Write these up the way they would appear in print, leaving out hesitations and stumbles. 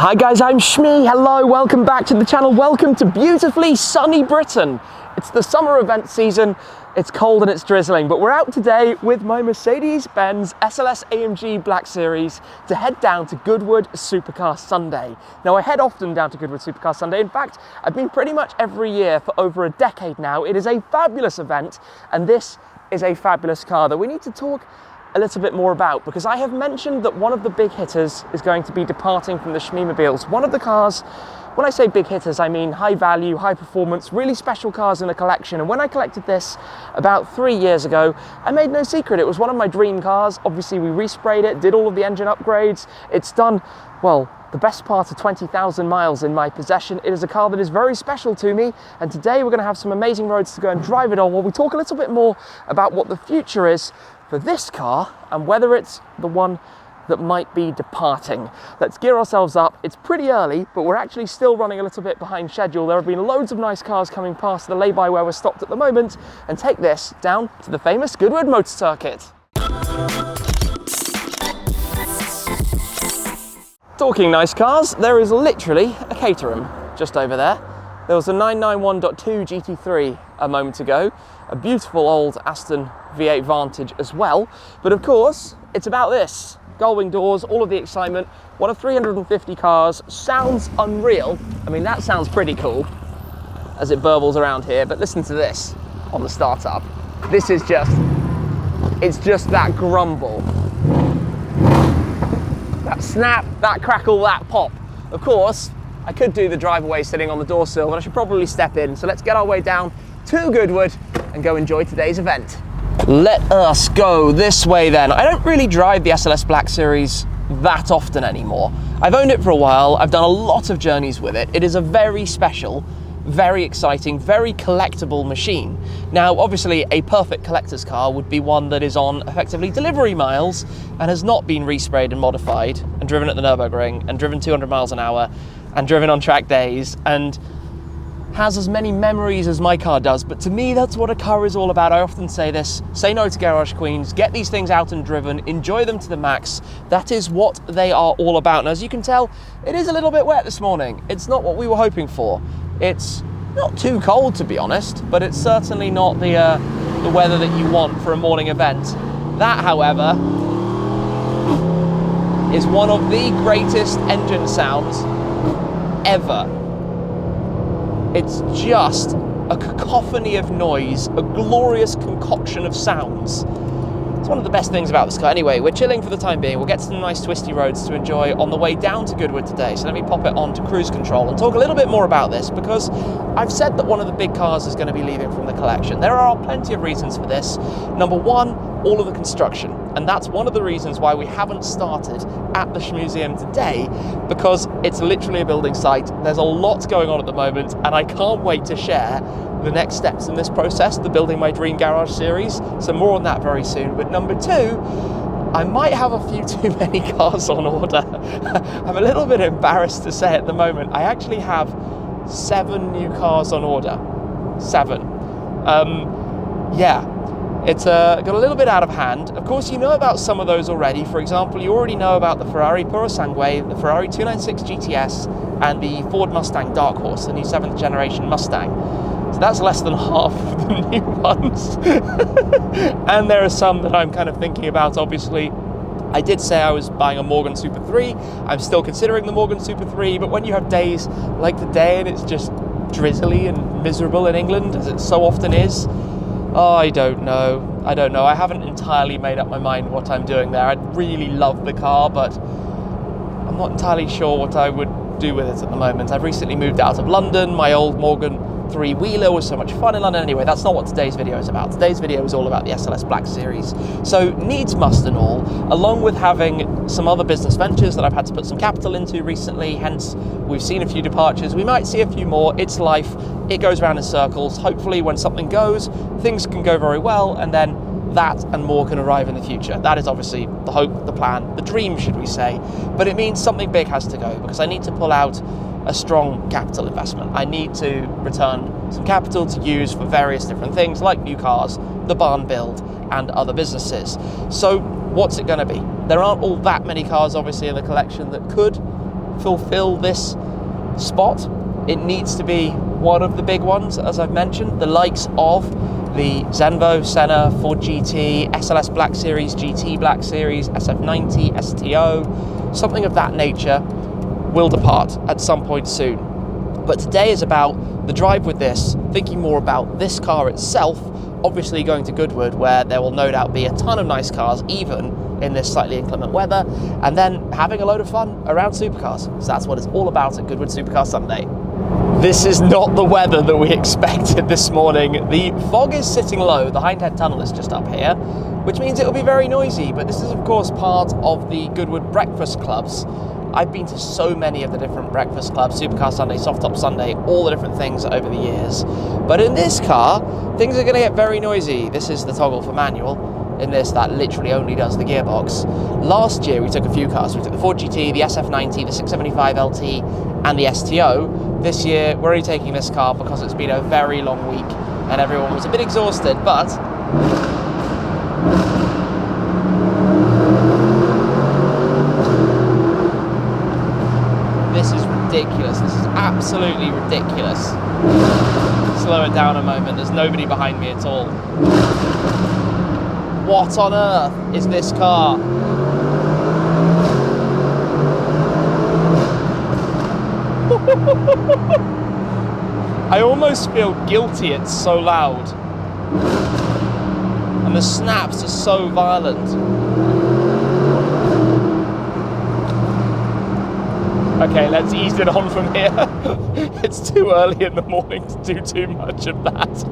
Hi guys, I'm Shmee. Hello, welcome back to the channel. Welcome to beautifully sunny Britain. It's the summer event season. It's cold and it's drizzling, but we're out today with my Mercedes-Benz SLS AMG Black Series to head down to Goodwood Supercar Sunday. Now, I head often down to Goodwood Supercar Sunday. In fact, I've been pretty much every year for over a decade now. It is a fabulous event, and this is a fabulous car that we need to talk a little bit more about, because I have mentioned that one of the big hitters is going to be departing from the Shmeemobiles. One of the cars, when I say big hitters, I mean high value, high performance, really special cars in the collection. And when I collected this about 3 years ago, I made no secret, it was one of my dream cars. Obviously we resprayed it, did all of the engine upgrades. It's done, well, the best part of 20,000 miles in my possession. It is a car that is very special to me, and today we're going to have some amazing roads to go and drive it on while we talk a little bit more about what the future is for this car and whether it's the one that might be departing. Let's gear ourselves up. It's pretty early, but we're actually still running a little bit behind schedule. There have been loads of nice cars coming past the lay-by where we're stopped at the moment, and take this down to the famous Goodwood Motor Circuit. Talking nice cars, there is literally a Caterham just over there. There was a 991.2 GT3 a moment ago, a beautiful old Aston V8 Vantage as well. But of course, it's about this. Gullwing doors, all of the excitement. One of 350 cars, sounds unreal. I mean, that sounds pretty cool as it burbles around here, but listen to this on the startup. This is it's just that grumble. That snap, that crackle, that pop. Of course, I could do the drive away sitting on the door sill, but I should probably step in. So let's get our way down to Goodwood and go enjoy today's event. Let us go this way then. I don't really drive the SLS Black Series that often anymore. I've owned it for a while. I've done a lot of journeys with it. It is a very special, very exciting, very collectible machine. Now, obviously, a perfect collector's car would be one that is on effectively delivery miles and has not been resprayed and modified and driven at the Nürburgring and driven 200 miles an hour and driven on track days and has as many memories as my car does. But to me, that's what a car is all about. I often say this: say no to garage queens, get these things out and driven, enjoy them to the max. That is what they are all about. And as you can tell, it is a little bit wet this morning. It's not what we were hoping for. It's not too cold, to be honest, but it's certainly not the weather that you want for a morning event. That, however, is one of the greatest engine sounds ever. It's just a cacophony of noise, a glorious concoction of sounds. It's one of the best things about this car. Anyway, we're chilling for the time being. We'll get to some nice twisty roads to enjoy on the way down to Goodwood today. So let me pop it on to cruise control and talk a little bit more about this, because I've said that one of the big cars is going to be leaving from the collection. There are plenty of reasons for this. Number one, all of the construction. And that's one of the reasons why we haven't started at the Shmuseum today, because it's literally a building site. There's a lot going on at the moment, and I can't wait to share the next steps in this process, the Building My Dream Garage series. So more on that very soon. But number two, I might have a few too many cars on order. I'm a little bit embarrassed to say at the moment, I actually have 7 new cars on order. 7. Yeah. It's got a little bit out of hand. Of course, you know about some of those already. For example, you already know about the Ferrari Puro Sangue, the Ferrari 296 GTS, and the Ford Mustang Dark Horse, the new 7th generation Mustang. So that's less than half of the new ones. And there are some that I'm kind of thinking about, obviously. I did say I was buying a Morgan Super 3. I'm still considering the Morgan Super 3, but when you have days like today and it's just drizzly and miserable in England, as it so often is, oh, I don't know. I haven't entirely made up my mind what I'm doing there. I really love the car, but I'm not entirely sure what I would do with it at the moment. I've recently moved out of London. My old Morgan 3-wheeler was so much fun in London. Anyway, that's not what today's video is about. Today's video is all about the SLS Black Series. So needs must and all, along with having some other business ventures that I've had to put some capital into recently, hence we've seen a few departures. We might see a few more. It's life. It goes around in circles. Hopefully when something goes, things can go very well, and then that and more can arrive in the future. That is obviously the hope, the plan, the dream, should we say. But it means something big has to go, because I need to pull out a strong capital investment. I need to return some capital to use for various different things like new cars, the barn build, and other businesses. So what's it going to be? There aren't all that many cars obviously in the collection that could fulfill this spot, it needs to be one of the big ones, as I've mentioned, the likes of the Zenvo, Senna, Ford GT, SLS Black Series, GT Black Series, SF90, STO, something of that nature will depart at some point soon. But today is about the drive with this, thinking more about this car itself, obviously going to Goodwood, where there will no doubt be a ton of nice cars, even in this slightly inclement weather, and then having a load of fun around supercars. So that's what it's all about at Goodwood Supercar Sunday. This is not the weather that we expected this morning. The fog is sitting low, the Hindhead Tunnel is just up here, which means it will be very noisy, but this is of course part of the Goodwood breakfast clubs. I've been to so many of the different breakfast clubs, Supercar Sunday, Soft Top Sunday, all the different things over the years. But in this car, things are going to get very noisy. This is the toggle for manual. In this, that literally only does the gearbox. Last year, we took a few cars. We took the Ford GT, the SF90, the 675 LT, and the STO. This year, we're only taking this car because it's been a very long week and everyone was a bit exhausted, but this is ridiculous. This is absolutely ridiculous. Slow it down a moment. There's nobody behind me at all. What on earth is this car? I almost feel guilty, it's so loud. And the snaps are so violent. Okay, let's ease it on from here. It's too early in the morning to do too much of that.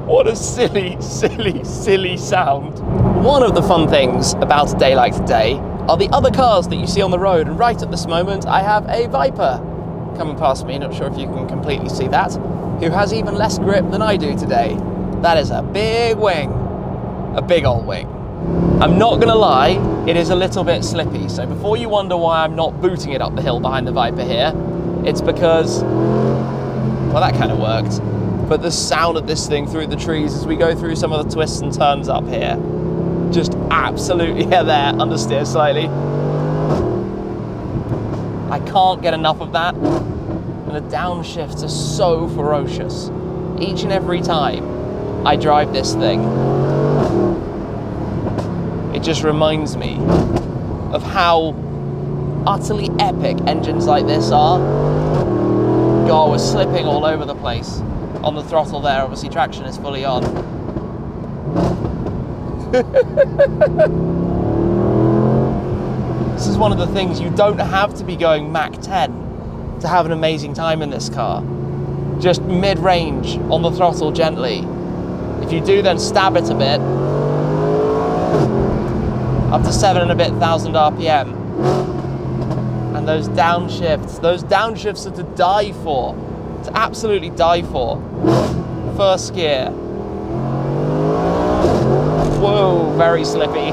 What a silly, silly, silly sound. One of the fun things about a day like today are the other cars that you see on the road. And right at this moment, I have a Viper coming past me, not sure if you can completely see that, who has even less grip than I do today. That is a big wing, a big old wing. I'm not gonna lie, it is a little bit slippy, so before you wonder why I'm not booting it up the hill behind the Viper here, it's because, well, that kind of worked, but the sound of this thing through the trees as we go through some of the twists and turns up here, just absolutely, yeah, there, understeer slightly. I can't get enough of that, and the downshifts are so ferocious. Each and every time I drive this thing, it just reminds me of how utterly epic engines like this are. God, we're slipping all over the place on the throttle there. Obviously, traction is fully on. This is one of the things, you don't have to be going Mach 10 to have an amazing time in this car. Just mid-range on the throttle gently. If you do, then stab it a bit. Up to 7,000 and a bit RPM. And those downshifts are to die for. To absolutely die for. First gear. Whoa, very slippy.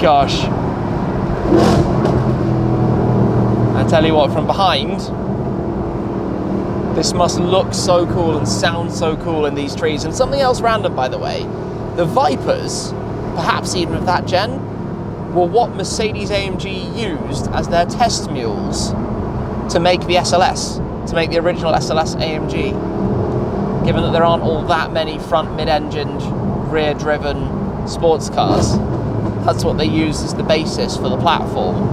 Gosh. I tell you what, from behind, this must look so cool and sound so cool in these trees. And something else random, by the way, the Vipers, perhaps even of that gen, were what Mercedes AMG used as their test mules to make the SLS, to make the original SLS AMG. Given that there aren't all that many front mid-engined, rear-driven sports cars, that's what they used as the basis for the platform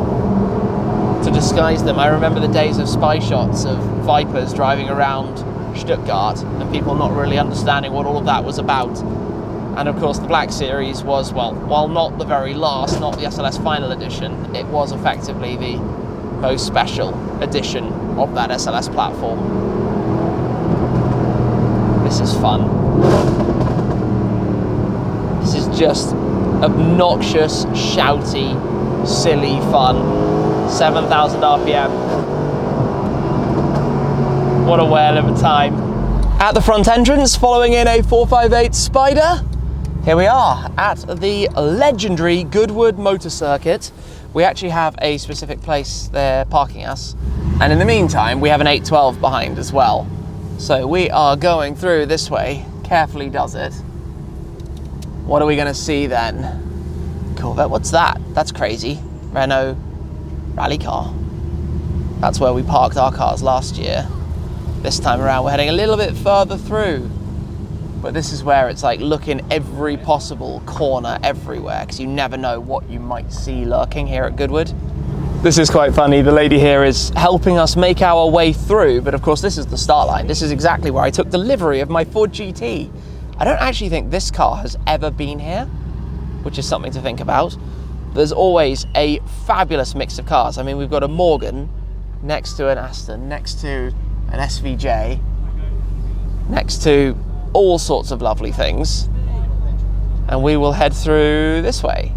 to disguise them. I remember the days of spy shots of Vipers driving around Stuttgart and people not really understanding what all of that was about. And of course the Black Series was, well, while not the very last, not the SLS final edition, it was effectively the most special edition of that SLS platform. This is fun. This is just obnoxious, shouty, silly fun. 7,000 RPM. What a whale of a time. At the front entrance, following in a 458 Spider, here we are at the legendary Goodwood Motor Circuit. We actually have a specific place they're parking us. And in the meantime, we have an 812 behind as well. So we are going through this way. Carefully does it. What are we gonna see then? Corvette, what's that? That's crazy. Renault rally car. That's where we parked our cars last year. This time around, we're heading a little bit further through. But this is where it's like looking every possible corner everywhere, because you never know what you might see lurking here at Goodwood. This is quite funny. The lady here is helping us make our way through, but of course this is the start line. This is exactly where I took delivery of my Ford GT. I don't actually think this car has ever been here, which is something to think about. There's always a fabulous mix of cars. I mean, we've got a Morgan next to an Aston, next to an SVJ, next to all sorts of lovely things. And we will head through this way.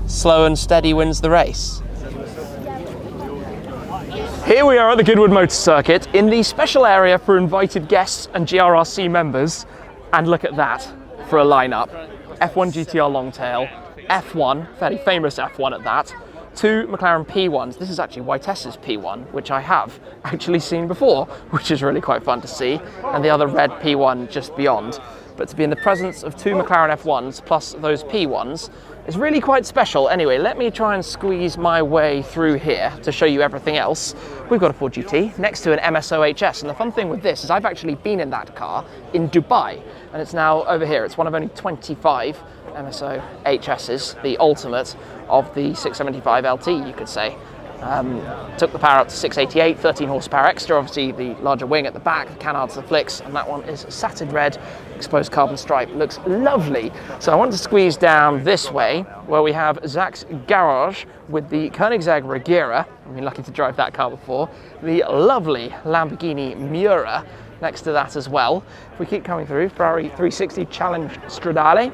Slow and steady wins the race. Here we are at the Goodwood Motor Circuit in the special area for invited guests and GRRC members. And look at that for a lineup. F1 GTR Longtail, F1, fairly famous F1 at that, 2 McLaren P1s. This is actually Whites's P1, which I have actually seen before, which is really quite fun to see, and the other red P1 just beyond. But to be in the presence of 2 McLaren F1s plus those P1s is really quite special. Anyway, let me try and squeeze my way through here to show you everything else. We've got a Ford GT next to an MSO HS, and the fun thing with this is I've actually been in that car in Dubai, and it's now over here. It's one of only 25 MSO HSs, the ultimate of the 675 LT, you could say. Took the power up to 688, 13 horsepower extra, obviously the larger wing at the back, the canards, the flicks, and that one is satin red, exposed carbon stripe, looks lovely. So I want to squeeze down this way, where we have Zach's garage with the Koenigsegg Regera. I've been lucky to drive that car before. The lovely Lamborghini Miura next to that as well. If we keep coming through, Ferrari 360 Challenge Stradale,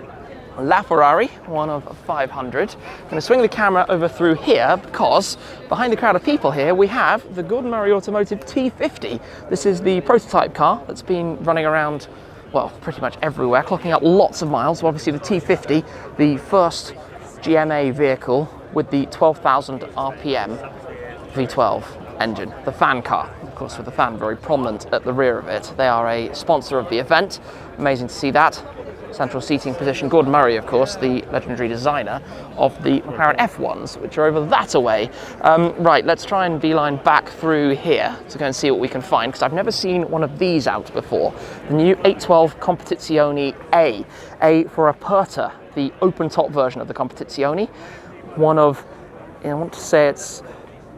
LaFerrari, one of 500. I'm going to swing the camera over through here because behind the crowd of people here we have the Gordon Murray Automotive T.50. This is the prototype car that's been running around, well, pretty much everywhere, clocking up lots of miles. So obviously the T.50, the first GMA vehicle with the 12,000 RPM V12 engine, the fan car, of course, with the fan very prominent at the rear of it. They are a sponsor of the event. Amazing to see that. Central seating position. Gordon Murray, of course, the legendary designer of the McLaren F1s, which are over that away. Right, let's try and beeline back through here to go and see what we can find, because I've never seen one of these out before. The new 812 Competizione A. A for Aperta, the open top version of the Competizione. One of, I want to say it's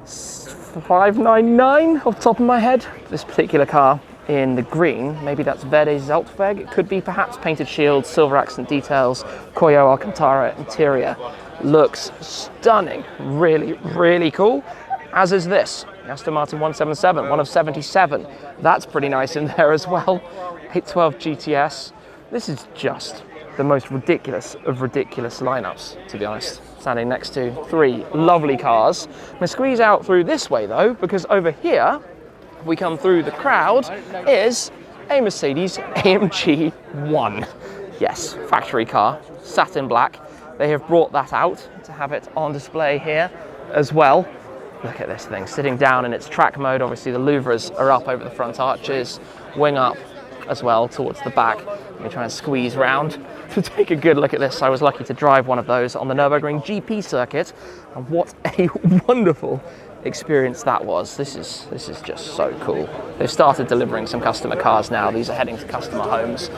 599 off the top of my head. This particular car in the green, maybe that's Verde Zeltweg. It could be perhaps painted shields, silver accent details, Koyo Alcantara interior. Looks stunning, really, really cool. As is this, Aston Martin 177, one of 77. That's pretty nice in there as well. 812 GTS. This is just the most ridiculous of ridiculous lineups, to be honest. Standing next to 3 lovely cars. I'm going to squeeze out through this way though, because over here, we come through the crowd, is a Mercedes AMG ONE. Yes, factory car, satin black. They have brought that out to have it on display here as well. Look at this thing, sitting down in its track mode. Obviously the louvres are up over the front arches, wing up as well towards the back. Let me try and squeeze round to take a good look at this. I was lucky to drive one of those on the Nürburgring GP circuit, and what a wonderful experience that was. This is just so cool. They've started delivering some customer cars now. These are heading to customer homes,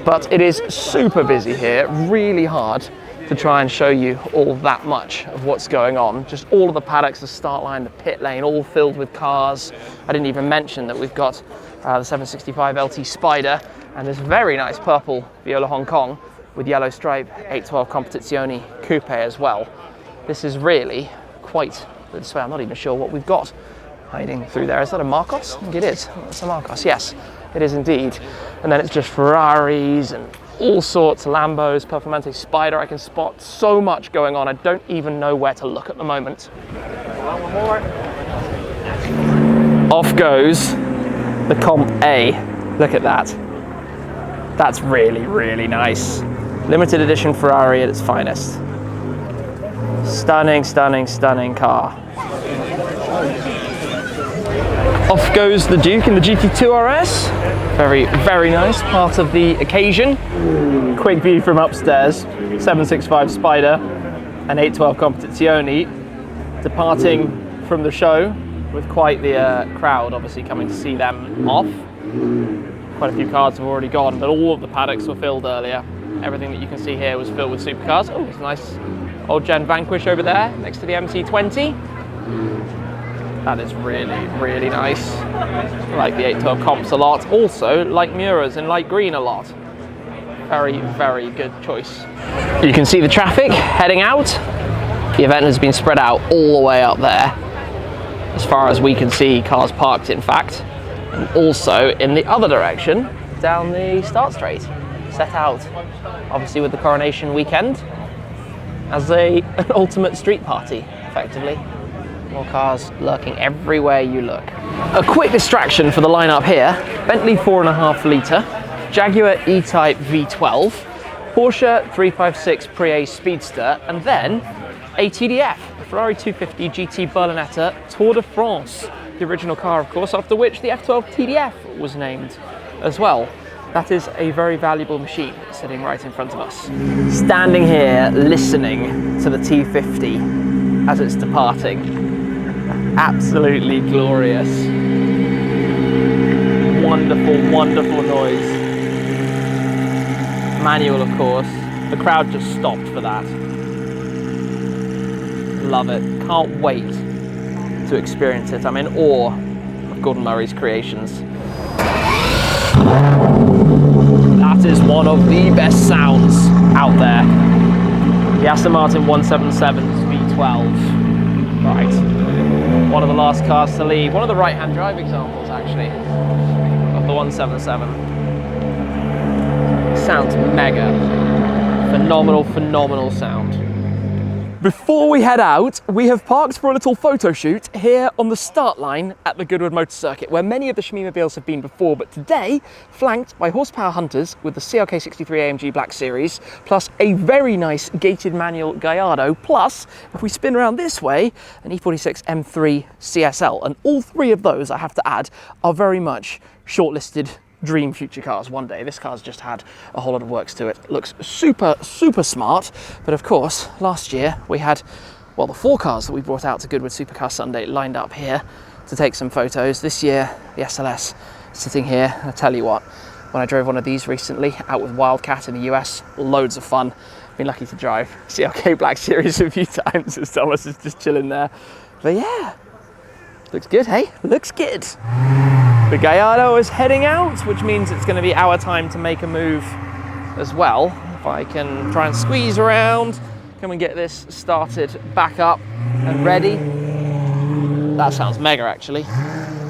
but it is super busy here, really hard to try and show you all that much of what's going on. Just all of the paddocks, the start line, the pit lane, all filled with cars. I didn't even mention that we've got the 765 LT Spider and this very nice purple Viola Hong Kong with yellow stripe 812 Competizione Coupe as well. This is really quite, this way, I'm not even sure what we've got hiding through there. Is that a Marcos? I think it is. It's a Marcos, yes, it is indeed. And then it's just Ferraris and all sorts, Lambos, Performante Spider. I can spot so much going on. I don't even know where to look at the moment. One more. Off goes the Comp A. Look at that. That's really, really nice. Limited edition Ferrari at its finest. Stunning, stunning, stunning car. Off goes the Duke in the GT2 RS. Very, very nice, part of the occasion. Quick view from upstairs, 765 Spider and 812 Competizione, departing from the show with quite the crowd obviously coming to see them off. Quite a few cars have already gone, but all of the paddocks were filled earlier. Everything that you can see here was filled with supercars. Oh, there's a nice old gen Vanquish over there next to the MC20. That is really, really nice. I like the 812 comps a lot. Also, like Mura's in light green a lot. Very, very good choice. You can see the traffic heading out. The event has been spread out all the way up there. As far as we can see, cars parked, in fact. And also in the other direction, down the start straight. Set out, obviously, with the coronation weekend as an ultimate street party, effectively. More cars lurking everywhere you look. A quick distraction for the lineup here: Bentley 4.5 litre, Jaguar E-Type V12, Porsche 356 Pre-A Speedster, and then a TDF, a Ferrari 250 GT Berlinetta Tour de France. The original car, of course, after which the F12 TDF was named as well. That is a very valuable machine sitting right in front of us. Standing here listening to the T50 as it's departing. Absolutely glorious. Wonderful, wonderful noise. Manual, of course. The crowd just stopped for that. Love it. Can't wait to experience it. I'm in awe of Gordon Murray's creations. That is one of the best sounds out there. The Aston Martin 177's V12. Right. One of the last cars to leave. One of the right-hand drive examples, actually, of the 177. Sounds mega. Phenomenal, phenomenal sound. Before we head out, we have parked for a little photo shoot here on the start line at the Goodwood Motor Circuit, where many of the Shmeemobiles have been before, but today flanked by horsepower hunters with the CLK 63 AMG Black Series, plus a very nice gated manual Gallardo, plus, if we spin around this way, an E46 M3 CSL. And all three of those, I have to add, are very much shortlisted dream future cars one day. This car's just had a whole lot of works to it. It looks super, super smart. But of course, last year we had, well, the 4 cars that we brought out to Goodwood Supercar Sunday lined up here to take some photos. This year, the SLS sitting here. I tell you what, when I drove one of these recently out with Wildcat in the US, loads of fun. Been lucky to drive CLK Black Series a few times as Thomas is just chilling there. But yeah, looks good, hey? Looks good. The Gallardo is heading out, which means it's going to be our time to make a move as well. If I can try and squeeze around, come and get this started back up and ready. That sounds mega, actually.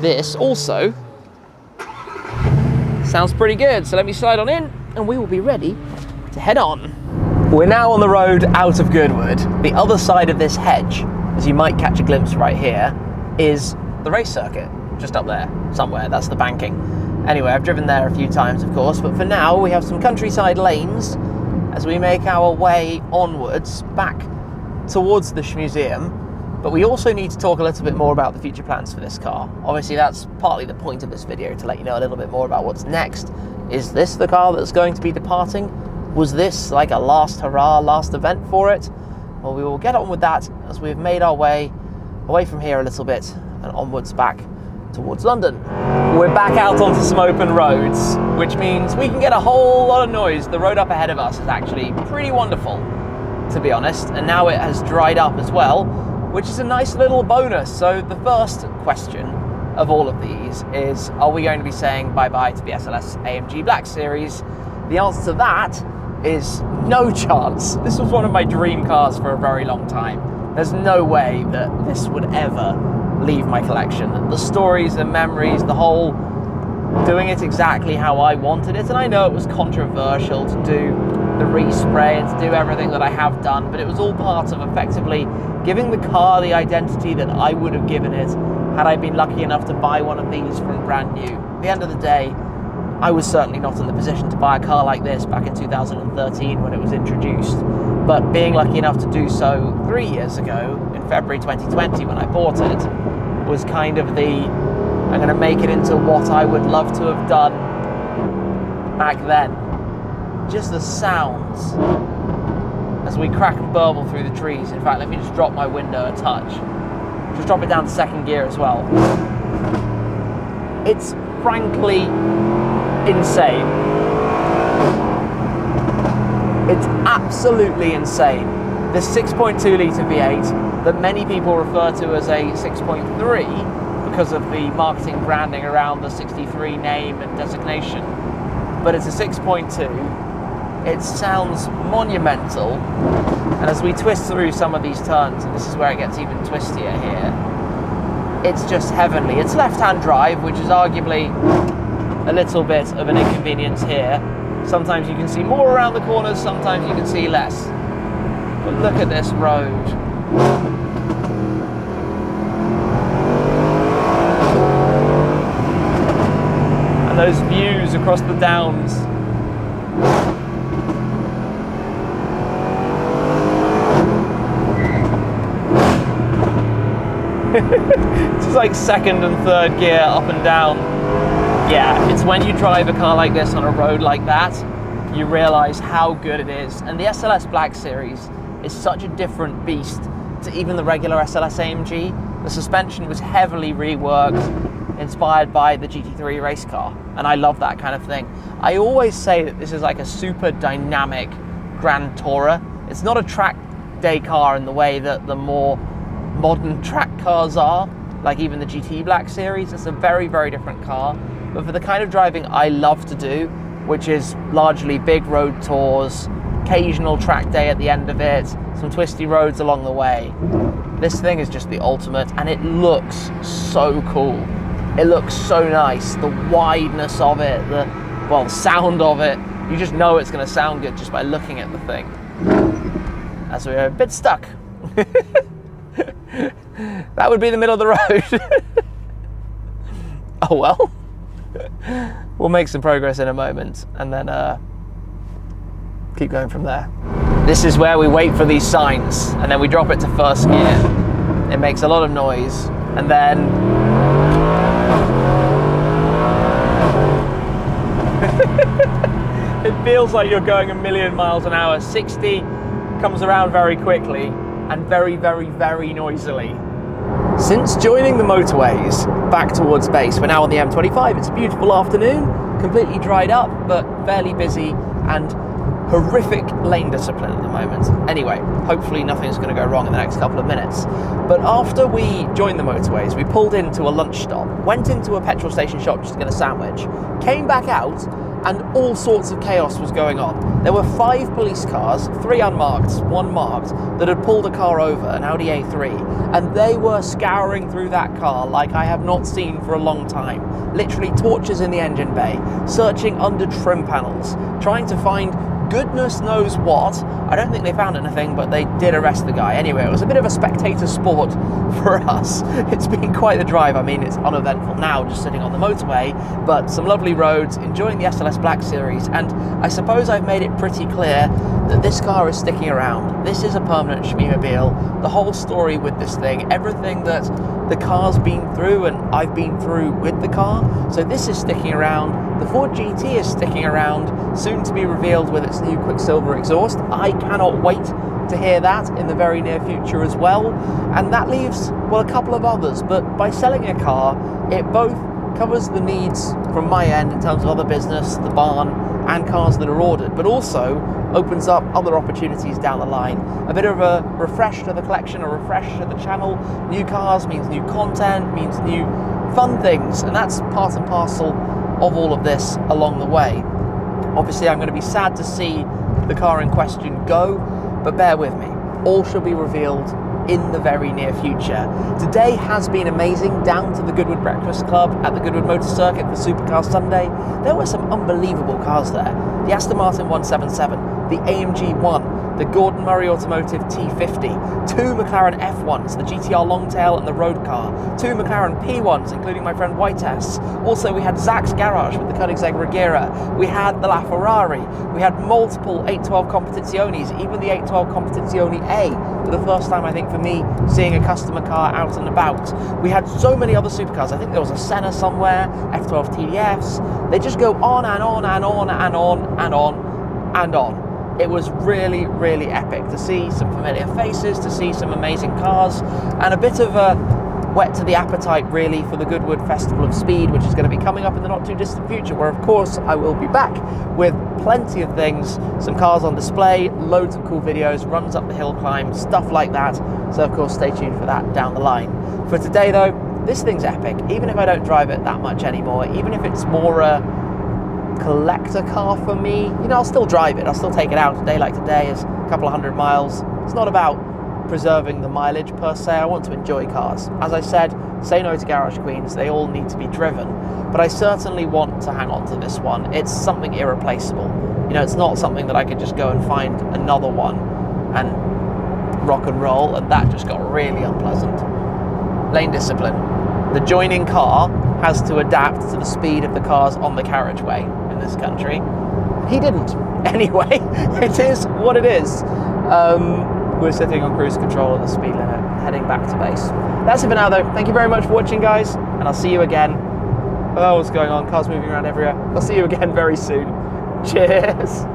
This also sounds pretty good. So let me slide on in and we will be ready to head on. We're now on the road out of Goodwood. The other side of this hedge, as you might catch a glimpse right here, is the race circuit. Just up there, somewhere, that's the banking. Anyway, I've driven there a few times, of course, but for now we have some countryside lanes as we make our way onwards back towards the Shmeemuseum. But we also need to talk a little bit more about the future plans for this car. Obviously, that's partly the point of this video, to let you know a little bit more about what's next. Is this the car that's going to be departing? Was this like a last hurrah, last event for it? Well, we will get on with that as we've made our way away from here a little bit and onwards back towards London. We're back out onto some open roads, which means we can get a whole lot of noise. The road up ahead of us is actually pretty wonderful, to be honest, and now it has dried up as well, which is a nice little bonus. So the first question of all of these is, are we going to be saying bye-bye to the SLS AMG Black Series? The answer to that is no chance. This was one of my dream cars for a very long time. There's no way that this would ever leave my collection. The stories, the memories, the whole doing it exactly how I wanted it. And I know it was controversial to do the respray and to do everything that I have done, but it was all part of effectively giving the car the identity that I would have given it had I been lucky enough to buy one of these from brand new. At the end of the day, I was certainly not in the position to buy a car like this back in 2013 when it was introduced, but being lucky enough to do so 3 years ago in February 2020 when I bought it was kind of the I'm going to make it into what I would love to have done back then. Just the sounds as we crack and burble through the trees. In fact, let me just drop my window a touch. Just drop it down to second gear as well. It's frankly insane. It's absolutely insane. This 6.2 litre V8 that many people refer to as a 6.3 because of the marketing branding around the 63 name and designation, but it's a 6.2. It sounds monumental, and as we twist through some of these turns, and this is where it gets even twistier here, it's just heavenly. It's left-hand drive, which is arguably a little bit of an inconvenience here. Sometimes you can see more around the corners, sometimes you can see less. But look at this road. And those views across the downs. It's like second and third gear up and down. Yeah, it's when you drive a car like this on a road like that, you realise how good it is. And the SLS Black Series is such a different beast to even the regular SLS AMG. The suspension was heavily reworked, inspired by the GT3 race car, and I love that kind of thing. I always say that this is like a super dynamic Grand Tourer. It's not a track day car in the way that the more modern track cars are, like even the GT Black Series. It's a very, very different car, but for the kind of driving I love to do, which is largely big road tours, occasional track day at the end of it, some twisty roads along the way, this thing is just the ultimate, and it looks so cool. It looks so nice. The wideness of it, the sound of it, you just know it's going to sound good just by looking at the thing. As we're a bit stuck. That would be the middle of the road. Oh well. We'll make some progress in a moment and then keep going from there. This is where we wait for these signs and then we drop it to first gear. It makes a lot of noise and then it feels like you're going a million miles an hour. 60 comes around very quickly and very, very, very noisily. Since joining the motorways back towards base, we're now on the M25. It's a beautiful afternoon, completely dried up, but fairly busy and horrific lane discipline at the moment. Anyway, hopefully nothing's going to go wrong in the next couple of minutes. But after we joined the motorways, we pulled into a lunch stop, went into a petrol station shop just to get a sandwich, came back out, and all sorts of chaos was going on. There were 5 police cars, 3 unmarked, 1 marked, that had pulled a car over, an Audi A3, and they were scouring through that car like I have not seen for a long time. Literally torches in the engine bay, searching under trim panels, trying to find goodness knows what. I don't think they found anything, but they did arrest the guy. Anyway, it was a bit of a spectator sport for us. It's been quite the drive. I mean, it's uneventful now, just sitting on the motorway, but some lovely roads, enjoying the SLS Black Series, and I suppose I've made it pretty clear that this car is sticking around. This is a permanent Shmeemobile. The whole story with this thing, everything that the car's been through and I've been through with the car, so this is sticking around. The Ford GT is sticking around, soon to be revealed with its new Quicksilver exhaust. I cannot wait to hear that in the very near future as well. And that leaves, well, a couple of others, but by selling a car, it both covers the needs from my end in terms of other business, the barn, and cars that are ordered, but also opens up other opportunities down the line. A bit of a refresh to the collection, a refresh to the channel. New cars means new content, means new fun things, and that's part and parcel of all of this along the way. Obviously, I'm going to be sad to see the car in question go, but bear with me. All shall be revealed in the very near future. Today has been amazing, down to the Goodwood Breakfast Club at the Goodwood Motor Circuit for Supercar Sunday. There were some unbelievable cars there. The Aston Martin 177, the AMG ONE, the Gordon Murray Automotive T.50, 2 McLaren F1s, the GTR Longtail and the road car, 2 McLaren P1s, including my friend White's. Also, we had Zach's garage with the Koenigsegg Regera. We had the LaFerrari. We had multiple 812 Competiziones, even the 812 Competizione A, for the first time, I think, for me, seeing a customer car out and about. We had so many other supercars. I think there was a Senna somewhere, F12 TDFs. They just go on and on and on and on and on and on. It was really, really epic to see some familiar faces, to see some amazing cars, and a bit of a whet to the appetite, really, for the Goodwood Festival of Speed, which is going to be coming up in the not too distant future, where, of course, I will be back with plenty of things, some cars on display, loads of cool videos, runs up the hill climb, stuff like that. So, of course, stay tuned for that down the line. For today, though, this thing's epic. Even if I don't drive it that much anymore, even if it's more a collector car for me, you know, I'll still drive it. I'll still take it out a day like today, is a couple of 100 miles. It's not about preserving the mileage per se. I want to enjoy cars. As I said, say no to garage queens. They all need to be driven. But I certainly want to hang on to this one. It's something irreplaceable. You know, it's not something that I could just go and find another one and rock and roll, and that just got really unpleasant. Lane discipline. The joining car has to adapt to the speed of the cars on the carriageway in this country. He didn't. Anyway, it is what it is. We're sitting on cruise control at the speed limit, heading back to base. That's it for now, though. Thank you very much for watching, guys, and I'll see you again. Oh, what's going on? Cars moving around everywhere. I'll see you again very soon. Cheers.